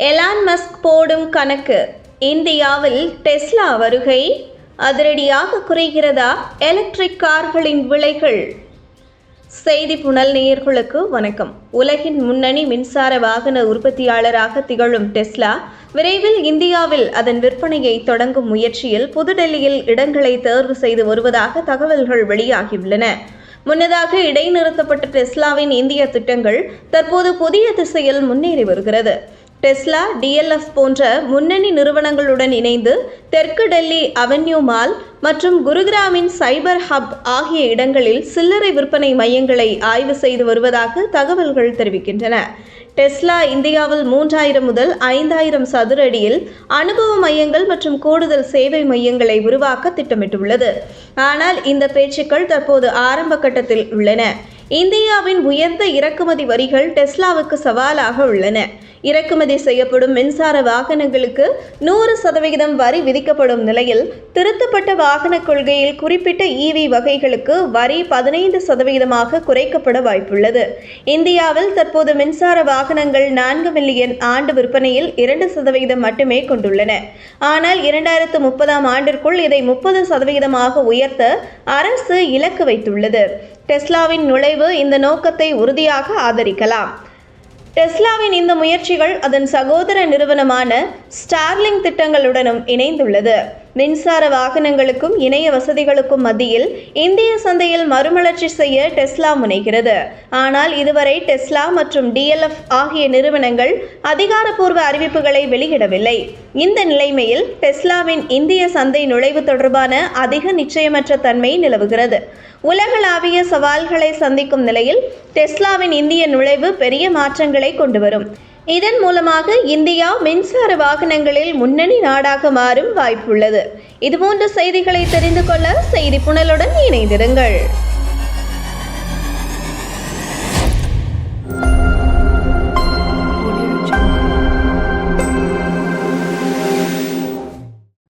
Elon Musk போடும் கணக்கு. இந்தியாவில் டெஸ்லா வருகை அதிரடியாக குறைகிறதா எலக்ட்ரிக் கார்களின் விலைகள்? செய்தி புனல் நேயர்களுக்கு வணக்கம். உலகின் முன்னணி மின்சார வாகன உற்பத்தியாளராக திகழும் டெஸ்லா விரைவில் இந்தியாவில் அதன் விற்பனையை தொடங்கும் முயற்சியில் புதுடெல்லியில் இடங்களை தேர்வு செய்து வருவதாக தகவல்கள் வெளியாகியுள்ளன. முன்னதாக இடைநிறுத்தப்பட்ட டெஸ்லாவின் இந்திய திட்டங்கள் தற்போது புதிய திசையில் முன்னேறி வருகிறது. டெஸ்லா, DLF போன்ற முன்னணி நிறுவனங்களுடன் இணைந்து தெற்கு டெல்லி அவென்யூ மால் மற்றும் குருகிராமின் சைபர் ஹப் ஆகிய இடங்களில் சில்லறை விற்பனை மையங்களை ஆய்வு செய்து வருவதாக தகவல்கள் தெரிவிக்கின்றன. டெஸ்லா இந்தியாவில் 3000 முதல் 5000 சதுர அடியில் அனுபவ மையங்கள் மற்றும் கூடுதல் சேவை மையங்களை உருவாக்க திட்டமிட்டுள்ளது. ஆனால் இந்த பேச்சுக்கள் தற்போது ஆரம்ப கட்டத்தில் உள்ளன. இந்தியாவின் உயர்ந்த இறக்குமதி வரிகள் டெஸ்லாவுக்கு சவாலாக உள்ளன. இறக்குமதி செய்யப்படும் மின்சார வாகனங்களுக்கு 100% வரி விதிக்கப்படும் நிலையில் திருத்தப்பட்ட வாகன கொள்கையில் குறிப்பிட்ட EV வகைகளுக்கு வரி 15% குறைக்கப்பட வாய்ப்புள்ளது. இந்தியாவில் தற்போது மின்சார வாகனங்கள் 4 மில்லியன் ஆண்டு விற்பனையில் 2% மட்டுமே கொண்டுள்ளன. ஆனால் 2030ஆம் ஆண்டிற்குள் இதை 30% உயர்த்த அரசு இலக்கு வைத்துள்ளது. டெஸ்லாவின் நுழைவு இந்த நோக்கத்தை உறுதியாக ஆதரிக்கலாம். டெஸ்லாவின் இந்த முயற்சிகள் அதன் சகோதர நிறுவனமான ஸ்டார்லிங் திட்டங்களுடனும் இணைந்துள்ளது. மின்சார வாகனங்களுக்கும் இணைய வசதிகளுக்கும் மத்தியில் இந்திய சந்தையில் மறுமலர்ச்சி செய்ய டெஸ்லா முனைகிறது. ஆனால் இதுவரை டெஸ்லா மற்றும் DLF ஆகிய நிறுவனங்கள் அதிகாரப்பூர்வ அறிவிப்புகளை வெளியிடவில்லை. இந்த நிலைமையில் டெஸ்லாவின் இந்திய சந்தை நுழைவு தொடர்பான அதிக நிச்சயமற்ற தன்மை நிலவுகிறது. உலகளாவிய சவால்களை சந்திக்கும் நிலையில் டெஸ்லாவின் இந்திய நுழைவு பெரிய மாற்றங்களை கொண்டு வரும். இதன் மூலமாக இந்தியா மின்சார வாகனங்களில் முன்னணி நாடாக மாறும் வாய்ப்புள்ளது. இதுபோன்ற செய்திகளை தெரிந்து கொள்ள செய்தி புனலுடன் இணைந்திருங்கள்.